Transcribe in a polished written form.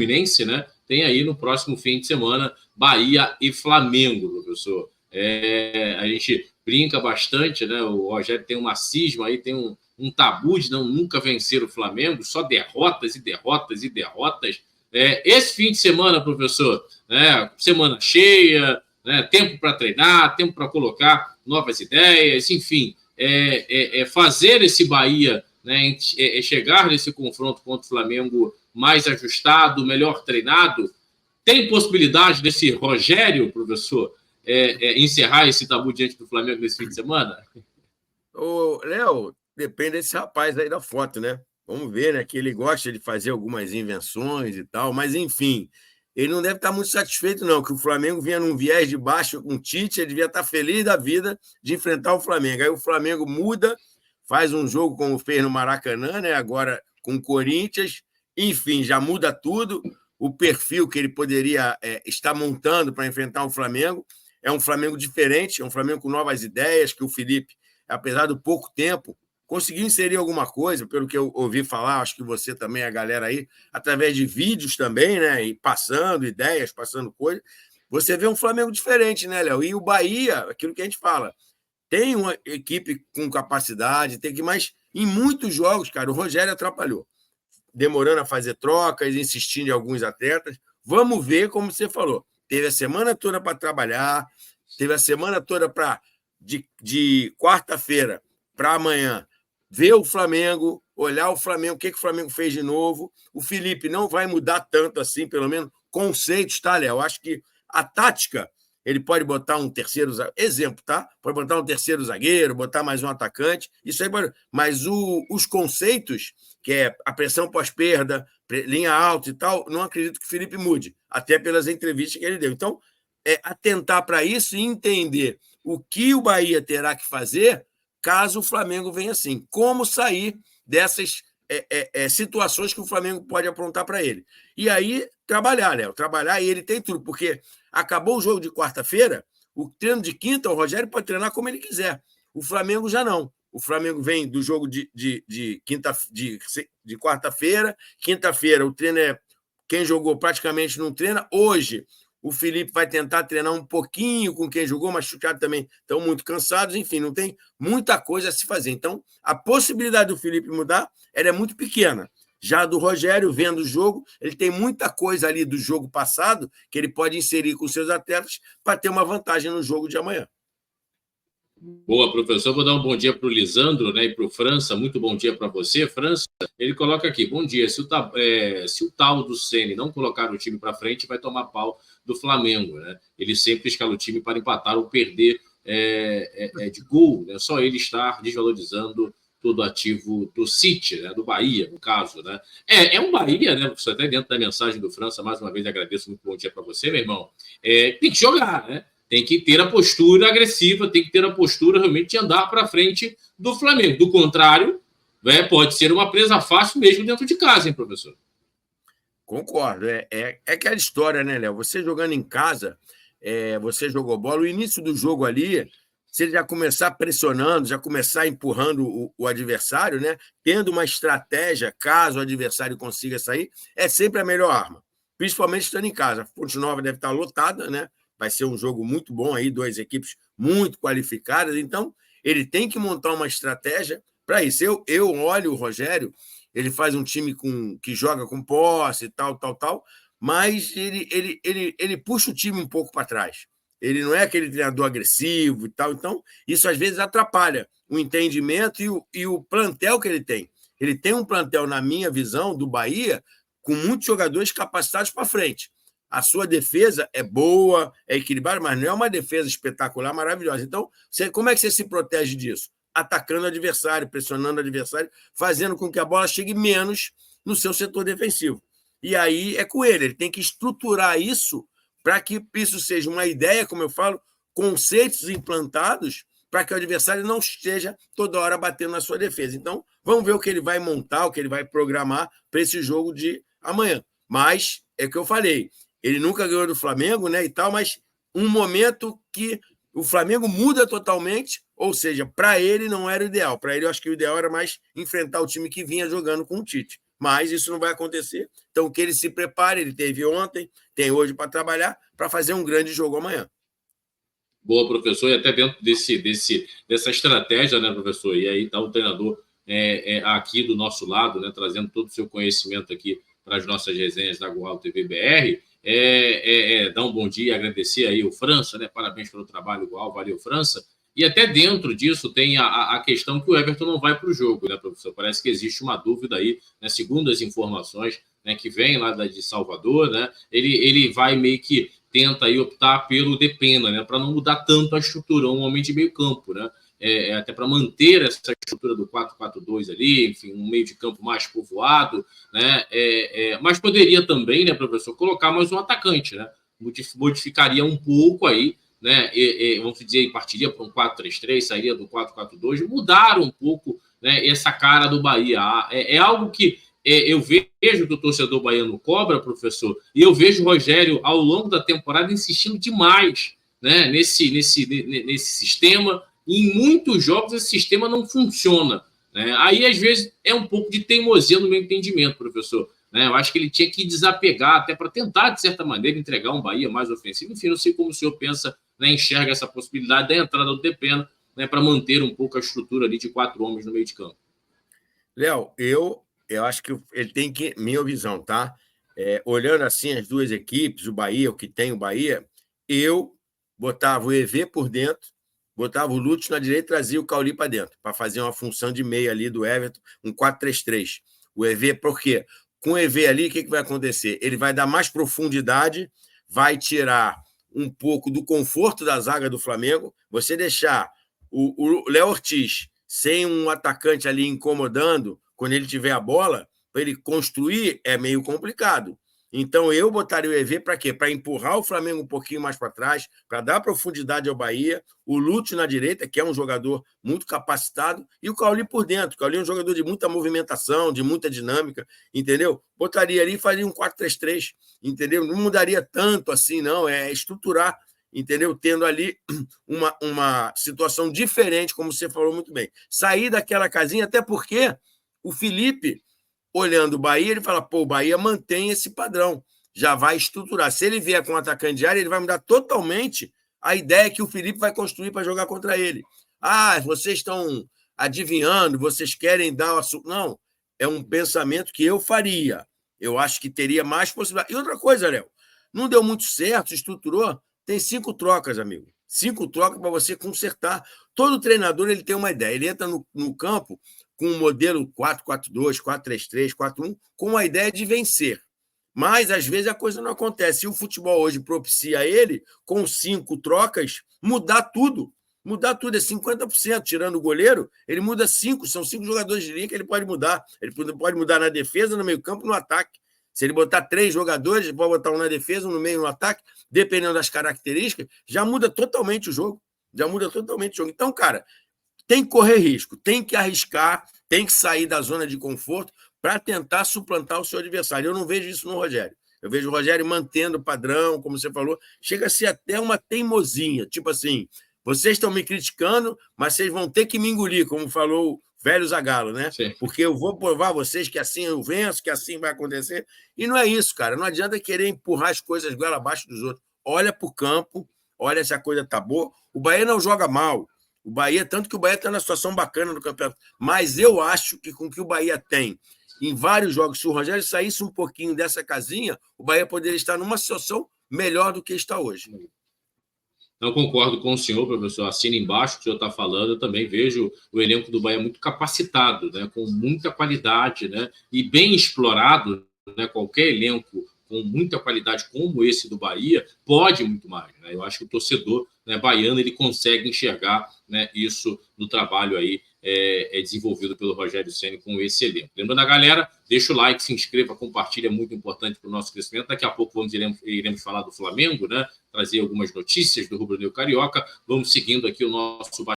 Fluminense, né? Tem aí no próximo fim de semana Bahia e Flamengo, professor. A gente brinca bastante, né? O Rogério tem uma cisma aí, tem um tabu de nunca vencer o Flamengo, só derrotas e derrotas e derrotas. Esse fim de semana, professor, né? Semana cheia, né? Tempo para treinar, tempo para colocar novas ideias, enfim, fazer esse Bahia, né? Chegar nesse confronto contra o Flamengo mais ajustado, melhor treinado. Tem possibilidade desse Rogério, professor, encerrar esse tabu diante do Flamengo nesse fim de semana? Ô, Léo, depende desse rapaz aí da foto, né? Vamos ver, né? Que ele gosta de fazer algumas invenções e tal, mas enfim, ele não deve estar muito satisfeito, não, que o Flamengo vinha num viés de baixo com o Tite, ele devia estar feliz da vida de enfrentar o Flamengo. Aí o Flamengo muda, faz um jogo como fez no Maracanã, né? Agora com o Corinthians, enfim, já muda tudo. O perfil que ele poderia estar montando para enfrentar o Flamengo é um Flamengo diferente, é um Flamengo com novas ideias, que o Felipe, apesar do pouco tempo, conseguiu inserir alguma coisa, pelo que eu ouvi falar, acho que você também, a galera aí, através de vídeos também, né? E passando ideias, passando coisas. Você vê um Flamengo diferente, né, Léo? E o Bahia, aquilo que a gente fala, tem uma equipe com capacidade, tem que, mas em muitos jogos, cara, o Rogério atrapalhou, demorando a fazer trocas, insistindo em alguns atletas. Vamos ver, como você falou. Teve a semana toda para trabalhar, teve a semana toda para, de quarta-feira para amanhã, ver o Flamengo, olhar o Flamengo, o que o Flamengo fez de novo. O Felipe não vai mudar tanto assim, pelo menos conceitos, tá, Léo? Acho que a tática, ele pode botar um terceiro exemplo, tá? Pode botar um terceiro zagueiro, botar mais um atacante, isso aí pode... Mas os conceitos, que é a pressão pós-perda, linha alta e tal, não acredito que o Felipe mude, até pelas entrevistas que ele deu. Então, atentar para isso e entender o que o Bahia terá que fazer caso o Flamengo venha assim. Como sair dessas situações que o Flamengo pode aprontar para ele. E aí, trabalhar, Léo, trabalhar, e ele tem tudo, porque acabou o jogo de quarta-feira, o treino de quinta, o Rogério pode treinar como ele quiser. O Flamengo já não. O Flamengo vem do jogo de quarta-feira, quinta-feira o treino quem jogou praticamente não treina. Hoje, o Felipe vai tentar treinar um pouquinho com quem jogou, mas machucado também estão muito cansados. Enfim, não tem muita coisa a se fazer. Então, a possibilidade do Felipe mudar é muito pequena. Já do Rogério, vendo o jogo, ele tem muita coisa ali do jogo passado que ele pode inserir com seus atletas para ter uma vantagem no jogo de amanhã. Boa, professor. Vou dar um bom dia para o Lisandro, né, e para o França. Muito bom dia para você, França. Ele coloca aqui, bom dia. Se o tal do Ceni não colocar o time para frente, vai tomar pau do Flamengo, né? Ele sempre escala o time para empatar ou perder de gol, né? Só ele estar desvalorizando todo o ativo do City, né? Do Bahia, no caso, né? Um Bahia, né? Você até dentro da mensagem do França, mais uma vez agradeço, muito bom dia para você, meu irmão. Tem que jogar, né? Tem que ter a postura agressiva, tem que ter a postura realmente de andar para frente do Flamengo. Do contrário, pode ser uma presa fácil mesmo dentro de casa, hein, professor? Concordo. É aquela história, né, Léo? Você jogando em casa, você jogou bola, o início do jogo ali, se ele já começar pressionando, já começar empurrando o adversário, né? Tendo uma estratégia, caso o adversário consiga sair, é sempre a melhor arma. Principalmente estando em casa. A Fonte Nova deve estar lotada, né? Vai ser um jogo muito bom aí, duas equipes muito qualificadas. Então, ele tem que montar uma estratégia para isso. Eu olho o Rogério, ele faz um time que joga com posse, tal, mas ele puxa o time um pouco para trás. Ele não é aquele treinador agressivo e tal. Então, isso às vezes atrapalha o entendimento e o plantel que ele tem. Ele tem um plantel, na minha visão, do Bahia, com muitos jogadores capacitados para frente. A sua defesa é boa, é equilibrada, mas não é uma defesa espetacular, maravilhosa. Então, como é que você se protege disso? Atacando o adversário, pressionando o adversário, fazendo com que a bola chegue menos no seu setor defensivo. E aí é com ele tem que estruturar isso para que isso seja uma ideia, como eu falo, conceitos implantados para que o adversário não esteja toda hora batendo na sua defesa. Então, vamos ver o que ele vai montar, o que ele vai programar para esse jogo de amanhã. Mas, é o que eu falei, ele nunca ganhou do Flamengo, né, e tal, mas um momento que o Flamengo muda totalmente, ou seja, para ele não era o ideal. Para ele, eu acho que o ideal era mais enfrentar o time que vinha jogando com o Tite. mas isso não vai acontecer. Então, que ele se prepare, ele teve ontem, tem hoje para trabalhar, para fazer um grande jogo amanhã. Boa, professor, e até dentro dessa estratégia, né, professor? E aí está o treinador aqui do nosso lado, né, trazendo todo o seu conhecimento aqui para as nossas resenhas da Goal TV BR. Dar um bom dia, agradecer aí o França, né? Parabéns pelo trabalho, Goal, valeu, França. E até dentro disso tem a questão que o Everton não vai para o jogo, né, professor? Parece que existe uma dúvida aí, né, segundo as informações, né, que vem lá de Salvador, né? Ele vai meio que tenta aí optar pelo Depena, né, para não mudar tanto a estrutura, um homem de meio campo, né? Até para manter essa estrutura do 4-4-2 ali, enfim, um meio de campo mais povoado, né? Mas poderia também, né, professor, colocar mais um atacante, né? Modificaria um pouco aí, né? Vamos dizer, partiria para um 4-3-3, sairia do 4-4-2, mudar um pouco, né, essa cara do Bahia. É algo que eu vejo que o torcedor baiano cobra, professor, e eu vejo o Rogério, ao longo da temporada, insistindo demais, né, nesse sistema. E em muitos jogos esse sistema não funciona, né? Aí, às vezes, é um pouco de teimosia no meu entendimento, professor. Né? Eu acho que ele tinha que desapegar, até para tentar, de certa maneira, entregar um Bahia mais ofensivo. Enfim, não sei como o senhor pensa, né, enxerga essa possibilidade da entrada do Depena, né, para manter um pouco a estrutura ali de 4 homens no meio de campo. Léo, eu acho que ele tem que, minha visão, tá? Olhando assim as duas equipes, o Bahia, o que tem o Bahia, eu botava o EV por dentro, botava o Lúcio na direita e trazia o Cauli para dentro, para fazer uma função de meia ali do Everton, um 4-3-3. O EV, por quê? Com o EV ali, o que vai acontecer? Ele vai dar mais profundidade, vai tirar um pouco do conforto da zaga do Flamengo. Você deixar o Léo Ortiz sem um atacante ali incomodando, quando ele tiver a bola, para ele construir, é meio complicado. Então, eu botaria o EV para quê? Para empurrar o Flamengo um pouquinho mais para trás, para dar profundidade ao Bahia, o Lúcio na direita, que é um jogador muito capacitado, e o Cauli por dentro. O Cauli é um jogador de muita movimentação, de muita dinâmica, entendeu? Botaria ali e faria um 4-3-3, entendeu? Não mudaria tanto assim, não, é estruturar, entendeu? Tendo ali uma situação diferente, como você falou muito bem. Sair daquela casinha, até porque o Felipe, olhando o Bahia, ele fala, pô, o Bahia mantém esse padrão, já vai estruturar. Se ele vier com um atacante de área, ele vai mudar totalmente a ideia que o Felipe vai construir para jogar contra ele. Ah, vocês estão adivinhando, vocês querem dar o assunto. Não, é um pensamento que eu faria. Eu acho que teria mais possibilidade. E outra coisa, Léo, não deu muito certo, estruturou, tem 5 trocas, amigo. 5 trocas para você consertar. Todo treinador ele tem uma ideia. Ele entra no campo com um modelo 4-4-2, 4-3-3, 4-1, com a ideia de vencer. Mas, às vezes, a coisa não acontece. E o futebol hoje propicia ele, com 5 trocas, mudar tudo. Mudar tudo é 50%. Tirando o goleiro, ele muda 5. São 5 jogadores de linha que ele pode mudar. Ele pode mudar na defesa, no meio-campo, no ataque. Se ele botar 3 jogadores, ele pode botar um na defesa, um no meio, no ataque, dependendo das características, já muda totalmente o jogo. Já muda totalmente o jogo. Então, cara, tem que correr risco, tem que arriscar, tem que sair da zona de conforto para tentar suplantar o seu adversário. Eu não vejo isso no Rogério. Eu vejo o Rogério mantendo o padrão, como você falou, chega a ser até uma teimosinha, tipo assim, vocês estão me criticando, mas vocês vão ter que me engolir, como falou o velho Zagallo, né? Sim. Porque eu vou provar a vocês que assim eu venço, que assim vai acontecer. E não é isso, cara. Não adianta querer empurrar as coisas goela abaixo dos outros. Olha para o campo, olha se a coisa tá boa. O Bahia não joga mal. O Bahia, tanto que o Bahia está numa situação bacana no campeonato. Mas eu acho que com o que o Bahia tem em vários jogos, se o Rogério saísse um pouquinho dessa casinha, o Bahia poderia estar numa situação melhor do que está hoje. Não concordo com o senhor, professor. Assina embaixo o que o senhor está falando. Eu também vejo o elenco do Bahia muito capacitado, né, com muita qualidade, né, e bem explorado. Né, qualquer elenco com muita qualidade como esse do Bahia pode muito mais. Né? Eu acho que o torcedor, né, baiano ele consegue enxergar, né, isso no trabalho aí desenvolvido pelo Rogério Ceni com esse elenco. Lembrando a galera, deixa o like, se inscreva, compartilha, é muito importante para o nosso crescimento. Daqui a pouco iremos falar do Flamengo, né? Trazer algumas notícias do Rubro Negro Carioca. Vamos seguindo aqui o nosso